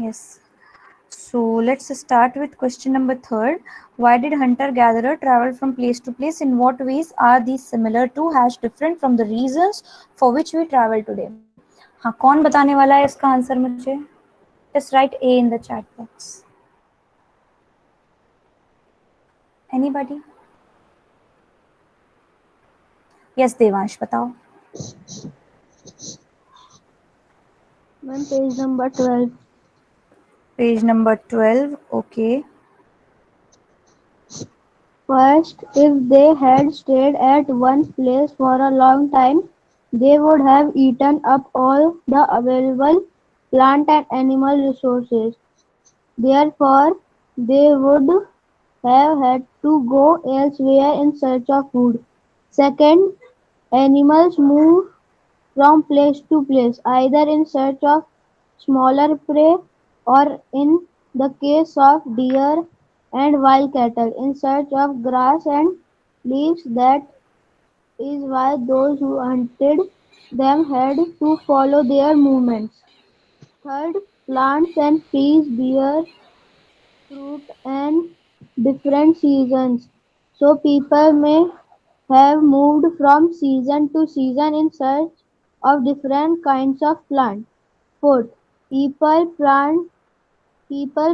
Yes. So let's start with question number 3. Why did hunter-gatherer travel from place to place? In what ways are these similar to # different from the reasons for which we travel today? हाँ, कौन बताने वाला है इसका answer मुझे? Just write A in the chat box. Anybody? Yes, Devansh बताओ. Ma'am page number 12. Page number 12. Okay. First, if they had stayed at one place for a long time, they would have eaten up all the available plant and animal resources. Therefore, they would have had to go elsewhere in search of food. Second, animals move from place to place, either in search of smaller prey or, in the case of deer and wild cattle, in search of grass and leaves. That is why those who hunted them had to follow their movements. Third, plants and trees bear fruit and different seasons, so people may have moved from season to season in search of different kinds of plants. Fourth, people, plant,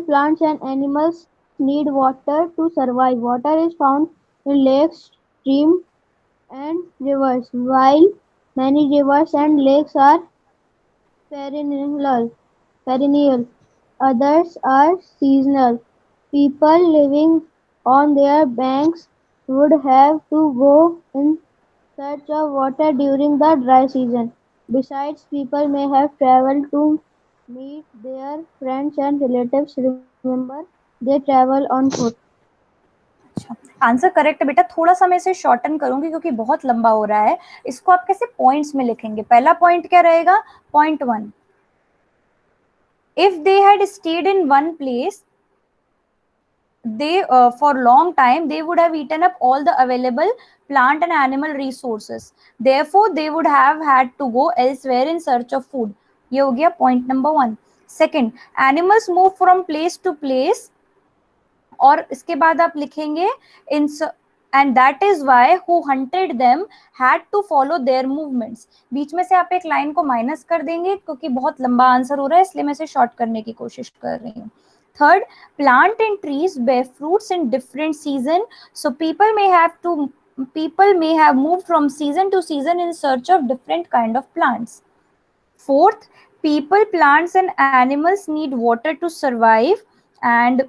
plants and animals need water to survive. Water is found in lakes, streams and rivers, while many rivers and lakes are perennial. perennial. Others are seasonal. People living on their banks would have to go in search of water during the dry season. Besides, people may have traveled to meet their friends and relatives. Remember, they travel on foot. अच्छा, answer correct बेटा. थोड़ा सा मैं इसे shorten करूंगी क्योंकि बहुत लंबा हो रहा है. इसको आप कैसे पॉइंट्स में लिखेंगे? पहला पॉइंट क्या रहेगा? Point 1. If they had stayed in one place, they for long time they would have eaten up all the available plant and animal resources. Therefore, they would have had to go elsewhere in search of food. ये हो गया point number 1. Second, animals move from place to place, और इसके बाद आप लिखेंगे in and that is why who hunted them had to follow their movements. बीच में से आप एक लाइन को माइनस कर देंगे क्योंकि बहुत लंबा आंसर हो रहा है, इसलिए मैं इसे शॉर्ट करने की कोशिश कर रही हूँ. Third, plant and trees bear fruits in different season, so people may have moved from season to season in search of different kind of plants. Fourth, people, plants and animals need water to survive, and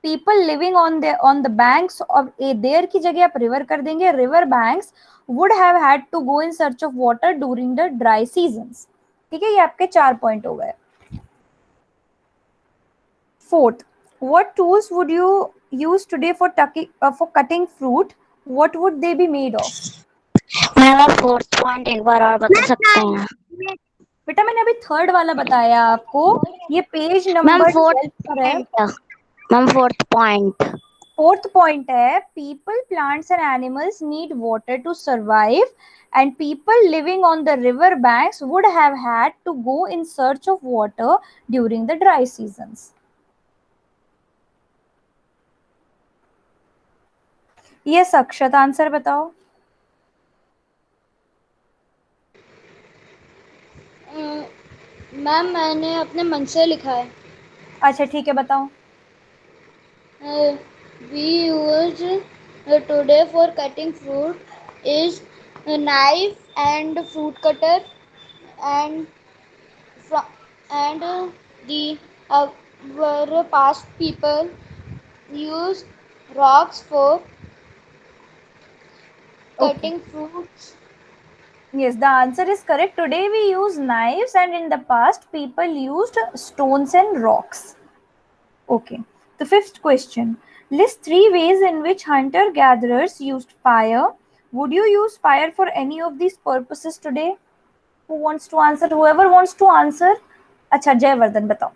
people living on the banks of a there की जगह आप river कर देंगे, river banks would have had to go in search of water during the dry seasons. ठीक है, ये आपके 4 point हो गए. Fourth, what tools would you use today for cutting fruit? What would they be made of? Ma'am आप fourth point एक बार और बता सकते हैं? बेटा मैंने अभी थर्ड वाला बताया आपको, ये पेज मैम नंबर फोर्थ 12 पर है. Ma'am fourth point. Fourth point है, people, plants and animals need water to survive, and people living on the river banks would have had to go in search of water during the dry seasons. Yes, Akshat answer बताओ. Ma'am मैंने अपने मन से लिखा है. अच्छा ठीक है, बताओ. We use today for cutting fruit is a knife and fruit cutter, and the our past people use rocks for Okay. cutting fruits. Yes, the answer is correct. Today we use knives, and in the past people used stones and rocks. Okay. The fifth question. List 3 ways in which hunter-gatherers used fire. Would you use fire for any of these purposes today? Who wants to answer? Whoever wants to answer. अच्छा, जयवर्धन बताओ.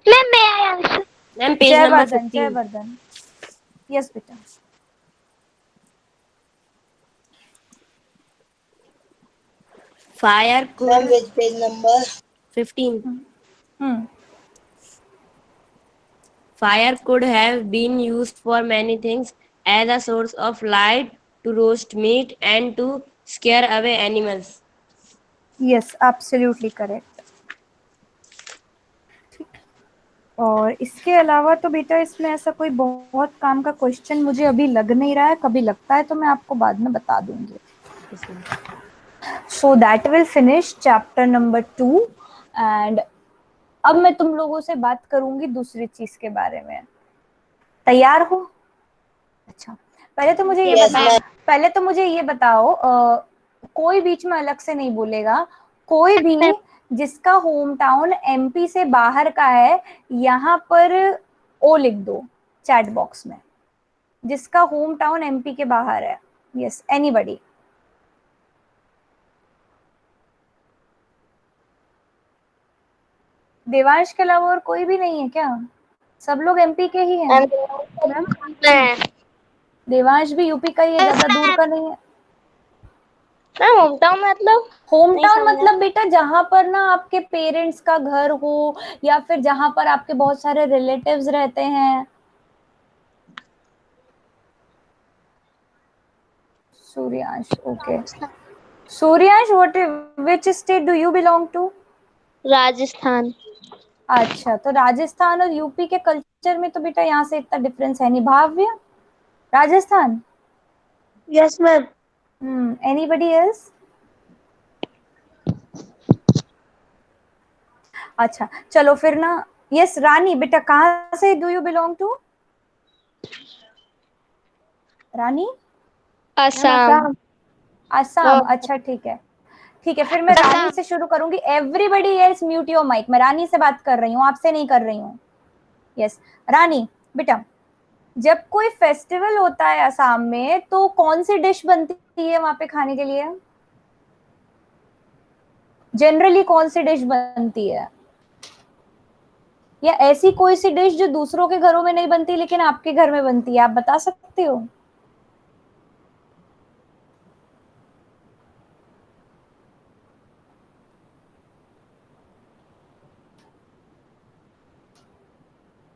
Ma'am may I answer? Ma'am page number Jaivardhan 15. Jaivardhan. Yes, बेटा. Fire को ma'am which page number? 15. Hmm Fire could have been used for many things, as a source of light, to roast meat, and to scare away animals. Yes absolutely correct. और इसके अलावा तो बेटा इसमें ऐसा कोई बहुत काम का क्वेश्चन मुझे अभी लग नहीं रहा है, कभी लगता है तो मैं आपको बाद में बता दूंगी। So that will finish chapter number 2 and अब मैं तुम लोगों से बात करूंगी दूसरी चीज के बारे में। तैयार हो? अच्छा, पहले तो मुझे ये बताओ, पहले तो मुझे ये बताओ कोई बीच में अलग से नहीं बोलेगा, कोई भी जिसका होम टाउन एमपी से बाहर का है यहाँ पर ओ लिख दो चैट बॉक्स में, जिसका होम टाउन एमपी के बाहर है। Yes anybody? देवांश के अलावा और कोई भी नहीं है क्या? सब लोग एमपी के ही हैं? देवांश भी यूपी का ही है, ज्यादा दूर का नहीं है। होम टाउन मतलब? होम टाउन मतलब बेटा जहां पर ना आपके पेरेंट्स का घर हो या फिर जहां पर आपके बहुत सारे रिलेटिव्स रहते हैं। Suryansh, okay. Suryansh, what which state do you belong to? Rajasthan. अच्छा, तो राजस्थान और यूपी के कल्चर में तो बेटा यहाँ से इतना डिफरेंस है नहीं। Bhavya, Rajasthan? Yes ma'am. Anybody else? अच्छा चलो फिर ना। यस रानी, बेटा कहाँ से do you belong to? Rani? Assam. Assam, अच्छा ठीक है, ठीक है। फिर मैं रानी से शुरू करूंगी। Everybody else mute your mic. मैं रानी से बात कर रही हूँ, आपसे नहीं कर रही हूँ। यस रानी बेटा, जब कोई फेस्टिवल होता है असम में तो कौन सी डिश बनती है वहां पे खाने के लिए? जनरली कौन सी डिश बनती है, या ऐसी कोई सी डिश जो दूसरों के घरों में नहीं बनती लेकिन आपके घर में बनती है, आप बता सकते हो?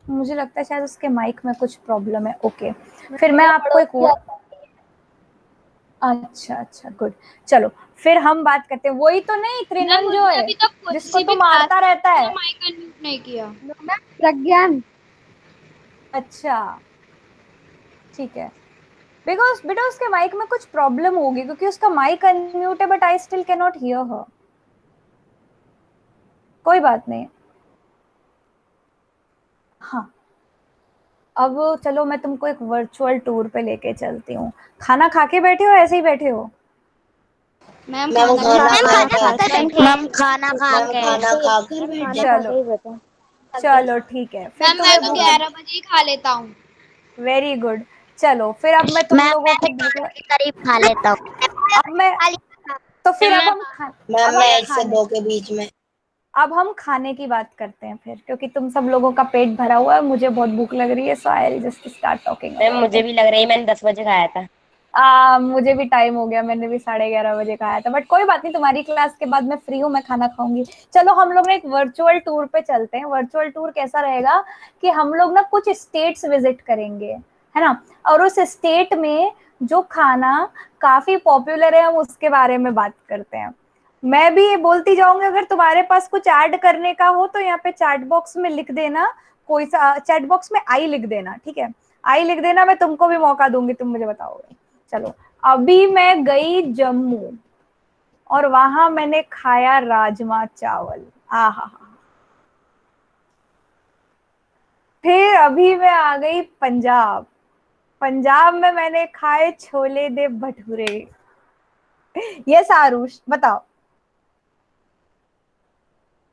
मुझे लगता है शायद उसके माइक में कुछ प्रॉब्लम है। ओके, फिर मैं आपको एक अच्छा अच्छा गुड। चलो फिर हम बात करते हैं। वही तो नहीं त्रिनन जो है जिसको तो मारता रहता है? माइक अनम्यूट नहीं किया। प्रज्ञान। अच्छा ठीक है, बिकॉज बेटा उसके माइक में कुछ प्रॉब्लम होगी क्योंकि उसका माइक अनम्यूट है but I still can not hear her. कोई बात नहीं। हाँ, अब चलो मैं तुमको एक वर्चुअल टूर पे लेके चलती हूँ। खाना खा के बैठे हो ऐसे ही बैठे हो? मैम मैम खाना खाना खा के चलो चलो ठीक है, फिर मैम मैं तो तुम्हें 11 बजे ही खा लेता हूँ। Very good. चलो फिर अब मैं तुम लोगों को करीब खा लेता हूँ। अब मैं तो फिर अब हम मैम मैं 1 से 2 के बीच में। अब हम खाने की बात करते हैं फिर, क्योंकि तुम सब लोगों का पेट भरा हुआ है, मुझे बहुत भूख लग रही है। So I will just start talking. Ma'am मुझे भी लग रही है, मैंने 10 बजे खाया था। मुझे भी टाइम हो गया, मैंने भी 11:30 बजे खाया था, बट कोई बात नहीं, तुम्हारी क्लास के बाद मैं फ्री हूँ, मैं खाना खाऊंगी। चलो हम लोग ना एक वर्चुअल टूर पे चलते हैं। वर्चुअल टूर कैसा रहेगा कि हम लोग ना कुछ स्टेट्स विजिट करेंगे, है ना, और उस स्टेट में जो खाना काफी पॉपुलर है हम उसके बारे में बात करते हैं। मैं भी ये बोलती जाऊंगी, अगर तुम्हारे पास कुछ ऐड करने का हो तो यहाँ पे चैट बॉक्स में लिख देना, कोई सा चैट बॉक्स में आई लिख देना, ठीक है, आई लिख देना, मैं तुमको भी मौका दूंगी, तुम मुझे बताओगे। चलो, अभी मैं गई जम्मू और वहां मैंने खाया राजमा चावल, आहा। फिर अभी मैं आ गई पंजाब, पंजाब में मैंने खाए छोले दे भटूरे। यस आरुष बताओ।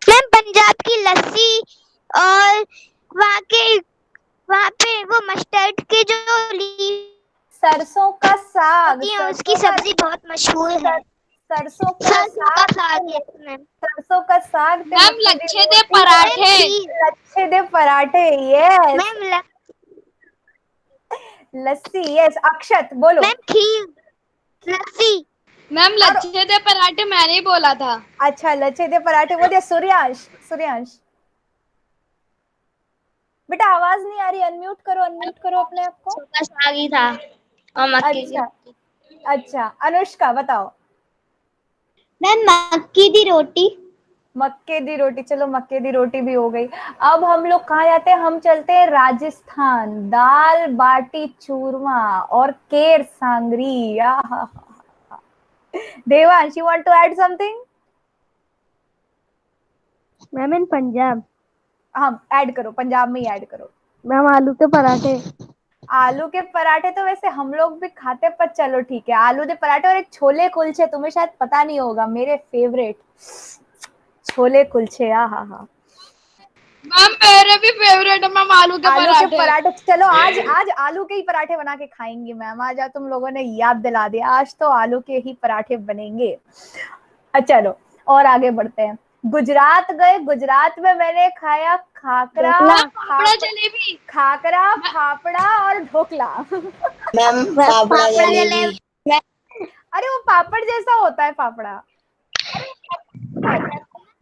मैम पंजाब की लस्सी और वहाँ पे वो मस्टर्ड के जो सरसों का साग, उसकी सब्जी बहुत मशहूर है। सरसों का साग, सरसों का साग, मैम लच्छे दे पराठे। लच्छे दे पराठे, यस। मैम लस्सी, यस। अक्षत बोलो। मैम खीर, लस्सी। मैम लच्छे दे पराठे मैंने ही बोला था। अच्छा, लच्छे दे पराठे बोल दिया। सूर्यांश, सूर्यांश बेटा आवाज नहीं आ रही, अनम्यूट करो अपने आप को। छोटा साग ही था और मक्के की अच्छा अच्छा, अनुष्का बताओ। मैम मक्की दी रोटी। मक्के दी रोटी, चलो मक्के दी रोटी भी हो गई। अब हम लोग कहाँ जाते हैं, हम चलते हैं राजस्थान, दाल बाटी चूरमा और ker sangri. Devansh, you want to add something? Ma'am in Punjab. हाँ ऐड करो, पंजाब में ही ऐड करो। मैम आलू के पराठे। आलू के पराठे तो वैसे हम लोग भी खाते, पर चलो ठीक है, आलू के पराठे और एक छोले कुलचे, तुम्हें शायद पता नहीं होगा, मेरे फेवरेट छोले कुलचे। हाँ। मैम मेरे भी फेवरेट है मैम आलू के पराठे। चलो आज आलू के ही पराठे बना के खाएंगे मैम। आज तुम लोगों ने याद दिला दिया, आज तो आलू के ही पराठे बनेंगे। अच्छा चलो और आगे बढ़ते हैं। गुजरात गए, गुजरात में मैंने खाया खाकरा, फाफड़ा जलेबी। खाकरा, फाफड़ा और ढोकला। मैम फाफड़ा जलेबी। अरे वो पापड़ जैसा होता है फाफड़ा।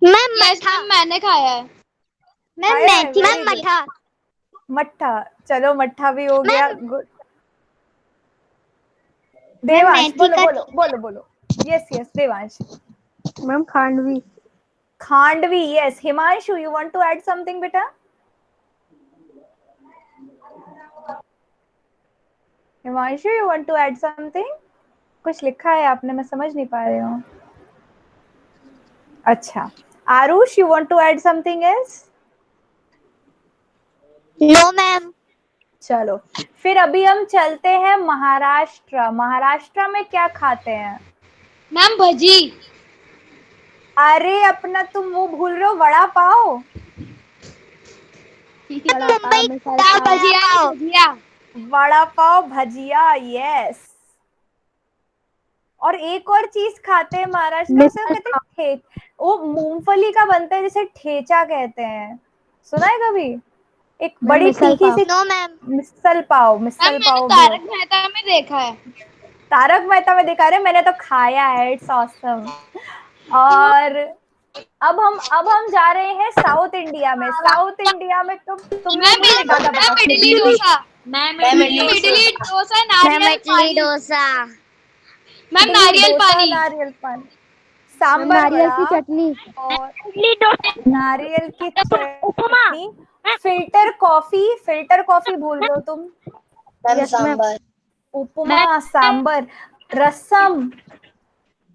मैम यस मैम मैंने खाया है। मैम खाया है, मैथी। very ma'am good। मठा। मट्ठा, चलो मट्ठा भी हो गया। गुड। मैम देवांश मेथी बोलो का बोलो बोलो बोलो। Yes Devansh. Ma'am khandvi. Khandvi, yes. Himanshu, you want to add something बेटा? Himanshu, you want to add something? कुछ लिखा है आपने, मैं समझ नहीं पा रही हूँ। अच्छा, Aarush, you want to add something else? No ma'am. चलो फिर अभी हम चलते हैं महाराष्ट्र। महाराष्ट्र में क्या खाते हैं? मैम भजी। अरे अपना तुम वो भूल रहे हो, वड़ा पाव। मुंबई भजिया नहीं, भजिया। वड़ा पाव, भजिया, यस। और एक और चीज खाते हैं महाराष्ट्र में, उसे कहते हैं वो मूंगफली का बनता है, जिसे ठेचा कहते हैं। सुना है कभी? एक बड़ी तीखी सी। No ma'am. Misal pav, ma'am misal मैंने पाव भी तारक मेहता में देखा है। तारक मेहता में दिखा रहे, मैंने तो खाया है, इट्स ऑसम। और अब हम जा रहे हैं साउथ इंडिया में। साउथ इंडिया में तुम लोग मैम मुझसे ज्यादा बता मैम इडली डोसा। मैम इडली डोसा नारियल पानी। डोसा। मैम नारियल पानी। नारियल पानी, सांबर नारियल की वड़ा चटनी। और इडली डोसा। नारियल की चटनी, फिल्टर कॉफी भूल रहे हो तुम। Ma'am sambar. Upma, sambar, rasam.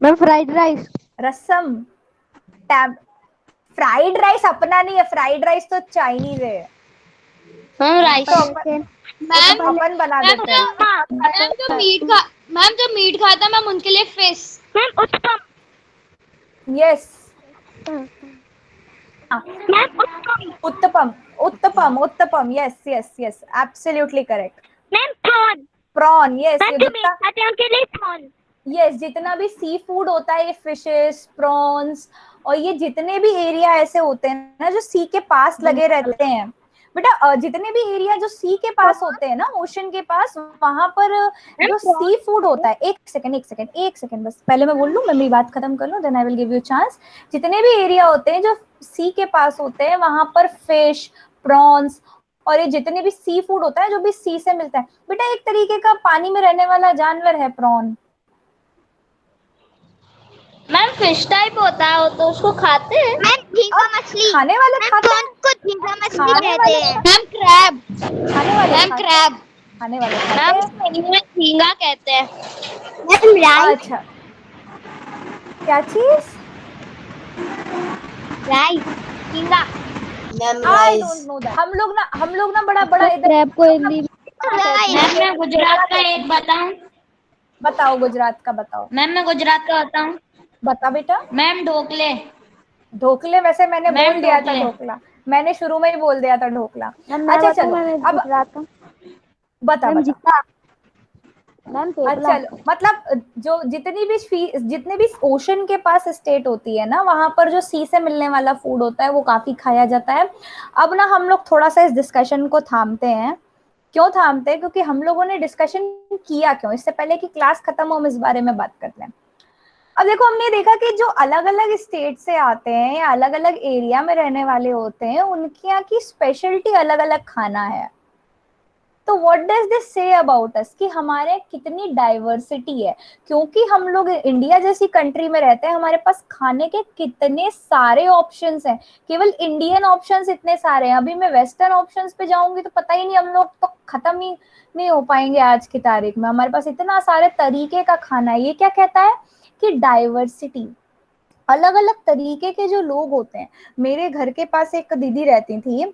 Ma'am fried rice. Rasam, fried rice अपना नहीं है, फ्राइड राइस तो चाइनीज है। Ma'am rice. तो मैम अपन बना देते हैं। मैम जो मीट खाता मैम उनके लिए fish. Ma'am uttapam. Yes, ma'am uttapam. Uttapam, yes, absolutely correct. Ma'am prawn. Prawn, yes. Ma'am जो मीट खाते हैं उनके लिए प्रॉन। यस, जितना भी सी फूड होता है, ये फिशेस, प्रॉन्स, और ये जितने भी एरिया ऐसे होते हैं ना जो सी के पास लगे रहते हैं बेटा, जितने भी एरिया जो सी के पास होते हैं ना, ओशन के पास, वहां पर जो सी फूड होता है। एक सेकंड बस, पहले मैं बोल लूं, मैं मेरी बात खत्म कर लूं, then I will give you chance. जितने भी एरिया होते हैं जो सी के पास होते हैं, वहां पर फिश, प्रॉन्स और ये जितने भी सी फूड होता है जो भी सी से मिलता है बेटा, एक तरीके का पानी में रहने वाला जानवर है प्रॉन। मैम फिश टाइप होता है तो उसको खाते हैं। मैम झींगा मछली। खाने वाले खाते हैं, को झींगा मछली खाने कहते वाले हैं। Ma'am crab. खाने वाले मैम क्रैब। खाने वाले खाते मैम हैं। इंग्लिश में झींगा कहते हैं। Ma'am rice. अच्छा, क्या चीज? राइस झींगा। Ma'am I rice. Don't know that. हम लोग ना बड़ा इधर। क्रैब को हिंदी मैम मैं गुजरात का एक बताऊं। बताओ, गुजरात का बताओ। मैम मैं गुजरात का बताऊं। बता बेटा। मैम ढोकले। ढोकले, वैसे मैंने मैम बोल दिया था ढोकले। ढोकला, मैंने शुरू में ही बोल दिया था ढोकला। मैं अच्छा बताऊं, चलो, मैंने अब गुजरात का। बता मैम बता। जितना। मैम थेपला। अच्छा, मतलब जो जितने भी ओशन के पास स्टेट होती है ना, वहां पर जो सी से मिलने वाला फूड होता है वो काफी खाया जाता है। अब ना हम लोग थोड़ा सा इस डिस्कशन को थामते हैं। क्यों थामते हैं? क्योंकि हम लोगों ने डिस्कशन किया क्यों, इससे पहले कि क्लास खत्म हो हम इस बारे में बात करते हैं। अब देखो हमने देखा कि जो अलग अलग स्टेट से आते हैं या अलग अलग एरिया में रहने वाले होते हैं उनके यहाँ की स्पेशलिटी अलग अलग खाना है। तो what does this say about us कि हमारे कितनी डाइवर्सिटी है, क्योंकि हम लोग इंडिया जैसी कंट्री में रहते हैं, हमारे पास खाने के कितने सारे ऑप्शंस हैं। केवल इंडियन ऑप्शंस इतने सारे हैं, अभी मैं वेस्टर्न ऑप्शंस पे जाऊंगी तो पता ही नहीं, हम लोग तो खत्म ही नहीं हो पाएंगे आज की तारीख में। हमारे पास इतना सारे तरीके का खाना है। ये क्या कहता है कि डाइवर्सिटी, अलग अलग तरीके के जो लोग होते हैं। मेरे घर के पास एक दीदी रहती थी,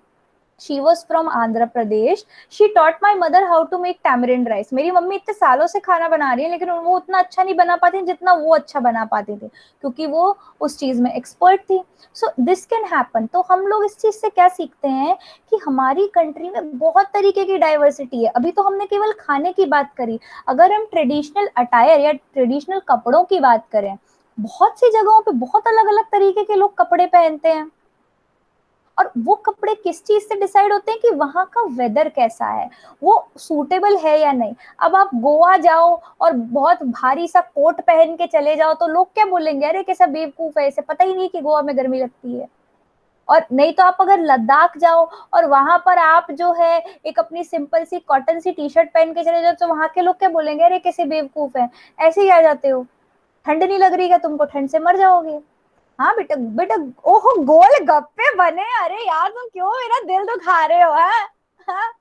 she was from Andhra Pradesh. She taught my mother how to make tamarind rice. मेरी मम्मी इतने सालों से खाना बना रही है लेकिन वो उतना अच्छा नहीं बना पाती जितना वो अच्छा बना पाती थी, क्योंकि वो उस चीज में एक्सपर्ट थी। So this can happen. तो हम लोग इस चीज से क्या सीखते हैं कि हमारी कंट्री में बहुत तरीके की डाइवर्सिटी है। अभी तो हमने केवल खाने की बात करी, अगर हम ट्रेडिशनल अटायर या ट्रेडिशनल कपड़ों की बात करें, बहुत सी जगहों पे बहुत अलग अलग तरीके के लोग कपड़े पहनते हैं। और वो कपड़े किस चीज से डिसाइड होते हैं कि वहां का वेदर कैसा है, वो सूटेबल है या नहीं। अब आप गोवा जाओ और बहुत भारी सा कोट पहन के चले जाओ तो लोग क्या बोलेंगे, अरे कैसा बेवकूफ है, इसे पता ही नहीं कि गोवा में गर्मी लगती है। और नहीं तो आप अगर लद्दाख जाओ और वहां पर आप जो है एक अपनी सिंपल सी कॉटन सी टी शर्ट पहन के चले जाओ तो वहां के लोग क्या बोलेंगे, अरे कैसे बेवकूफ है, ऐसे ही आ जाते हो, ठंड नहीं लग रही है तुमको, ठंड से मर जाओगे। हाँ बेटा बेटा, ओहो गोल गप्पे बने, अरे यार तुम क्यों मेरा दिल दुखा रहे हो। हाँ,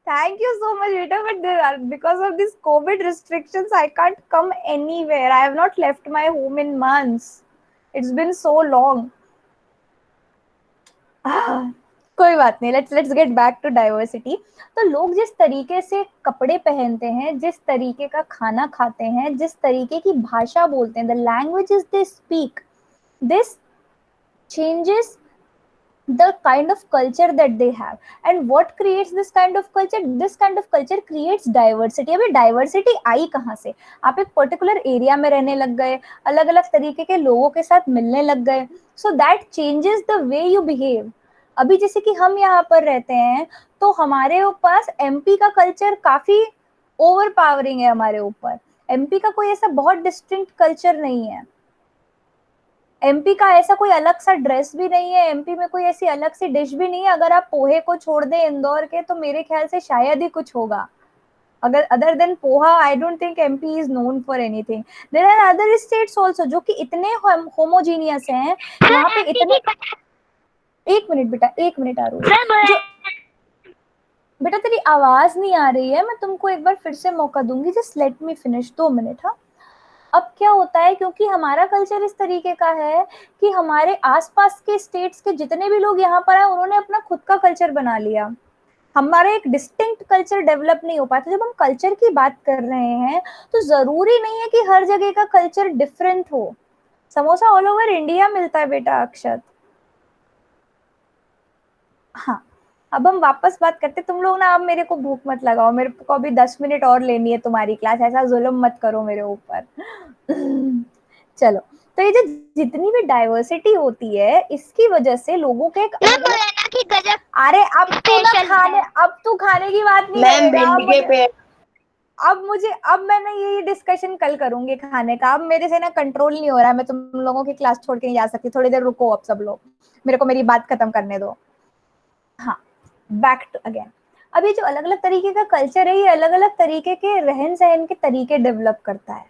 thank you so much beta, but because of this covid restrictions I can't come anywhere. I have not left my home in months. It's been so long. कोई बात नहीं, let's get back to diversity. तो लोग जिस तरीके से कपड़े पहनते हैं, जिस तरीके का खाना खाते हैं, जिस तरीके की भाषा बोलते हैं, the languages they speak, this changes the kind of culture that they have. And what creates this kind of culture? This kind of culture creates diversity. अभी diversity आई कहाँ से? आप एक पर्टिकुलर एरिया में रहने लग गए, अलग अलग तरीके के लोगों के साथ मिलने लग गए, so that changes the way you behave. अभी जैसे कि हम यहाँ पर रहते हैं तो हमारे पास एमपी का कल्चर काफी ओवर पावरिंग है हमारे ऊपर। एमपी का कोई ऐसा बहुत डिस्टिंक्ट कल्चर नहीं है, एमपी का ऐसा कोई अलग सा ड्रेस भी नहीं है, एमपी में कोई ऐसी अलग सी डिश भी नहीं है। अगर आप पोहे को छोड़ दें इंदौर के तो मेरे ख्याल से शायद ही कुछ होगा। अगर other than poha, I don't think MP is known for anything. There are other states also जो कि इतने होमोजीनियस हैं, वहां पे इतने। एक मिनट बेटा, एक मिनट आरूष, बेटा तेरी आवाज नहीं आ रही है, मैं तुमको एक बार फिर से मौका दूंगी, just let me finish, 2 minute. हाँ, अब क्या होता है, क्योंकि हमारा कल्चर इस तरीके का है कि हमारे आसपास के स्टेट्स के जितने भी लोग यहाँ पर आए उन्होंने अपना खुद का कल्चर बना लिया, हमारा एक डिस्टिंक्ट कल्चर डेवलप नहीं हो पाया। तो जब हम कल्चर की बात कर रहे हैं तो जरूरी नहीं है कि हर जगह का कल्चर डिफरेंट हो। समोसा ऑल ओवर इंडिया मिलता है बेटा अक्षत। हाँ, अब हम वापस बात करते, तुम लोग ना अब मेरे को भूख मत लगाओ, मेरे को अभी 10 मिनट और लेनी है तुम्हारी क्लास, ऐसा जुल्म मत करो मेरे ऊपर। चलो, तो ये जो जितनी भी डाइवर्सिटी होती है इसकी वजह से लोगों के एक अरे अब तू खाने की बात नहीं करेगा। अब मैं ना ये डिस्कशन कल करूंगी खाने का, अब मेरे से ना कंट्रोल नहीं हो रहा है, मैं तुम लोगों की क्लास छोड़ के नहीं जा सकती, थोड़ी देर रुको अब सब लोग, मेरे को मेरी बात खत्म करने दो। हाँ, बैक टू अगेन, अब ये जो अलग अलग तरीके का कल्चर है, ये अलग अलग तरीके के रहन सहन के तरीके डेवलप करता है।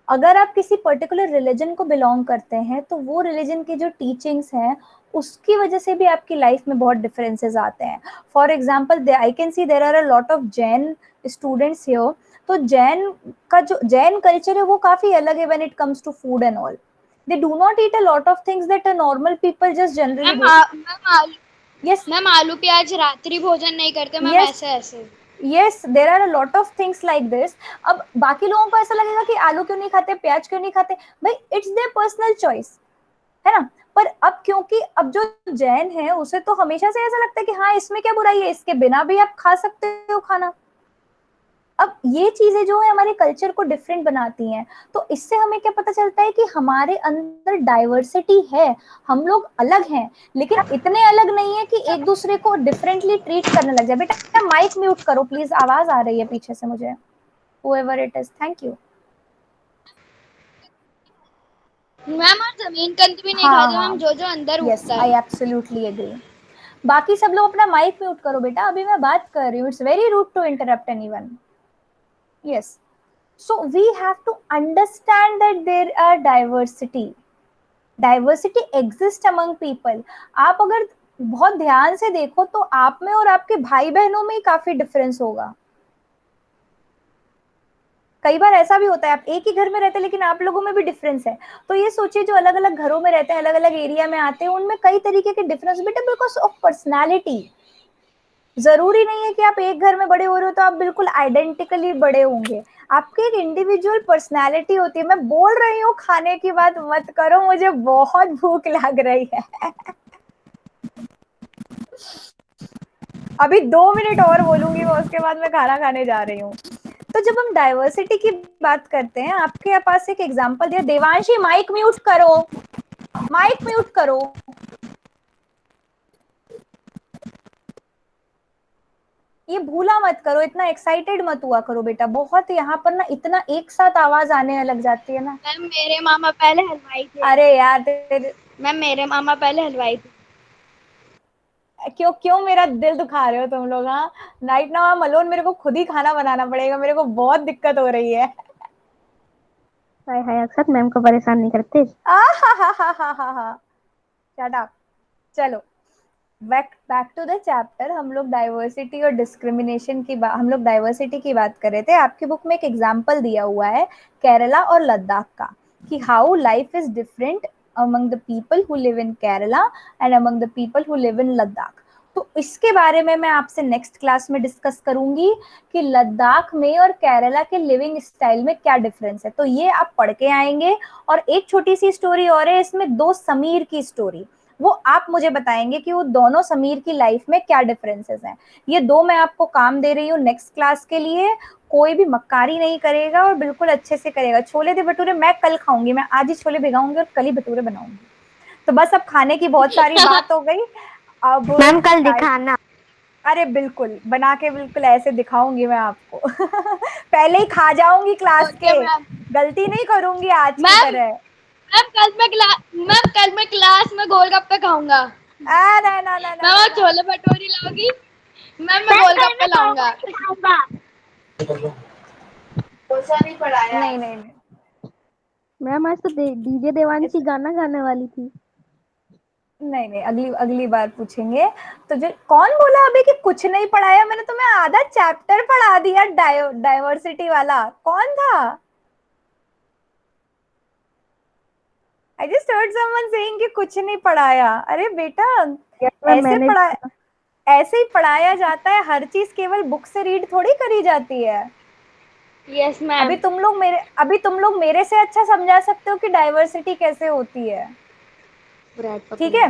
अगर आप किसी पर्टिकुलर रिलीजन को बिलोंग करते हैं तो वो रिलीजन की जो टीचिंग्स हैं उसकी वजह से भी आपकी लाइफ में बहुत डिफरेंसेस आते हैं। For example, I can see there are a lot of Jain students here. तो जैन का जो जैन कल्चर है वो काफी अलग है when it comes to food and all. They do not eat a lot of things that a normal people just generally. Yes ma'am, आलू प्याज रात्रि भोजन नहीं करते मैम, ऐसे ऐसे। Yes, there are a lot of things like this. अब बाकी लोगों को ऐसा लगेगा कि आलू क्यों नहीं खाते, प्याज क्यों नहीं खाते, भाई इट्स देयर पर्सनल चॉइस, है ना। पर अब क्योंकि अब जो जैन है उसे तो हमेशा से ऐसा लगता है कि हाँ इसमें क्या बुराई है, इसके बिना भी आप खा सकते हो खाना। अब ये चीजें जो है हमारे कल्चर को डिफरेंट बनाती हैं। तो इससे हमें क्या पता चलता है कि हमारे अंदर डाइवर्सिटी है, हम लोग अलग हैं लेकिन इतने अलग नहीं है कि एक दूसरे को डिफरेंटली ट्रीट करने लग जाए। बेटा माइक म्यूट करो प्लीज, आवाज आ रही है पीछे से मुझे, whoever it is, thank you। Ma'am और जमीन का भी नहीं हाँ खाते मैम, जो जो अंदर यस उगता आई है। Absolutely agree. बाकी सब लोग अपना माइक म्यूट करो बेटा, अभी मैं बात कर रही हूँ। It's very rude to interrupt anyone. Yes, so we have to understand that there are diversity exists among people। आप अगर बहुत ध्यान से देखो तो आप में और आपके भाई बहनों में ही काफी डिफरेंस होगा। कई बार ऐसा भी होता है आप एक ही घर में रहते हैं लेकिन आप लोगों में भी डिफरेंस है। तो ये सोचिए जो अलग अलग घरों में रहते हैं, अलग अलग एरिया में आते हैं, उनमें कई तरीके के डिफरेंस बेटा बिकॉज ऑफ पर्सनैलिटी। जरूरी नहीं है कि आप एक घर में बड़े हो रहे हो तो आप बिल्कुल आइडेंटिकली बड़े होंगे। आपकी एक इंडिविजुअल पर्सनैलिटी होती है। मैं बोल रही हूँ खाने की बात मत करो, मुझे बहुत भूख लग रही है। अभी 2 मिनट और बोलूंगी मैं, उसके बाद मैं खाना खाने जा रही हूँ। तो जब हम डाइवर्सिटी की बात करते हैं, आपके पास एक एग्जांपल दिया। देवांशी माइक म्यूट करो, माइक म्यूट करो। ये भूला मत करो, इतना एक्साइटेड मत हुआ करो बेटा। बहुत यहाँ पर ना इतना एक साथ आवाज आने लग जाती है ना। मैम मेरे मामा पहले हलवाई थे। अरे यार मैम मेरे मामा पहले हलवाई थे। क्यों क्यों मेरा दिल दुखा रहे हो तुम लोग? हाँ, night now I am alone, मेरे को खुद ही खाना बनाना पड़ेगा, मेरे को बहुत दिक्कत हो रही है। हाय हाय अक्षत, मैम को परेशान नहीं करते। Shut up. चलो बैक टू द चैप्टर। हम लोग डाइवर्सिटी और डिस्क्रिमिनेशन की हम लोग डाइवर्सिटी की बात कर रहे थे। आपकी बुक में एक एग्जाम्पल दिया हुआ है केरला और लद्दाख का, कि how life is different among the people who live in Kerala and among the people who live in Ladakh. तो इसके बारे में मैं आपसे नेक्स्ट क्लास में डिस्कस करूंगी कि लद्दाख में और केरला के लिविंग स्टाइल में क्या डिफरेंस है। तो ये आप पढ़ के आएंगे। और एक छोटी सी स्टोरी और है इसमें, दो समीर की स्टोरी। वो आप मुझे बताएंगे कि वो दोनों समीर की लाइफ में क्या डिफरेंसेस हैं। ये दो मैं आपको काम दे रही हूँ नेक्स्ट क्लास के लिए। कोई भी मक्कारी नहीं करेगा और बिल्कुल अच्छे से करेगा। छोले दे भटूरे मैं कल खाऊंगी, मैं आज ही छोले भिगाऊंगी और कल ही भटूरे बनाऊंगी। तो बस अब खाने की बहुत सारी बात हो गई। अब मैम कल दिखाना। अरे बिल्कुल बना के बिल्कुल ऐसे दिखाऊंगी मैं आपको। पहले ही खा जाऊंगी क्लास ओके के, मैम। गलती नहीं करूंगी आज की मैम तरह। कल मैं क्लास में गोलगप्पे खाऊंगा। ना ना ना ना मैम ना आप ना। छोले भटूरे लाओगी, मैम मैं गोलगप्पे लाऊंगा। नहीं पढ़ाया। नहीं नहीं नहीं मैम आज तो डीजे देवांशी गाना गाने वाली थी। नहीं नहीं, अगली अगली बार पूछेंगे। तो जो कौन बोला अभी कि कुछ नहीं पढ़ाया? मैंने तुम्हें आधा चैप्टर पढ़ा दिया डाइवर्सिटी वाला। कौन था? I just heard someone saying कि कुछ नहीं पढ़ाया। अरे बेटा ऐसे मैंने पढ़ा, ऐसे ही पढ़ाया जाता है। हर चीज केवल बुक से रीड थोड़ी करी जाती है। Yes ma'am. अभी तुम लोग मेरे से अच्छा समझा सकते हो कि डाइवर्सिटी कैसे होती है। ठीक है,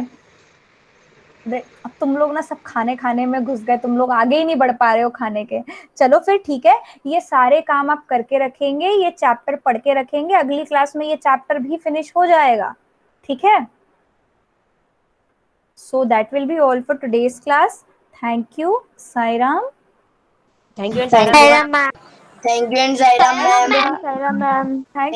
अब तुम लोग ना सब खाने खाने में घुस गए, तुम लोग आगे ही नहीं बढ़ पा रहे हो खाने के। चलो फिर ठीक है, ये सारे काम आप करके रखेंगे, ये चैप्टर पढ़ के रखेंगे। अगली क्लास में ये चैप्टर भी फिनिश हो जाएगा। ठीक है, so that will be all for today's class. Thank you Sairam. Thank you thank you and Saira ma'am. Thank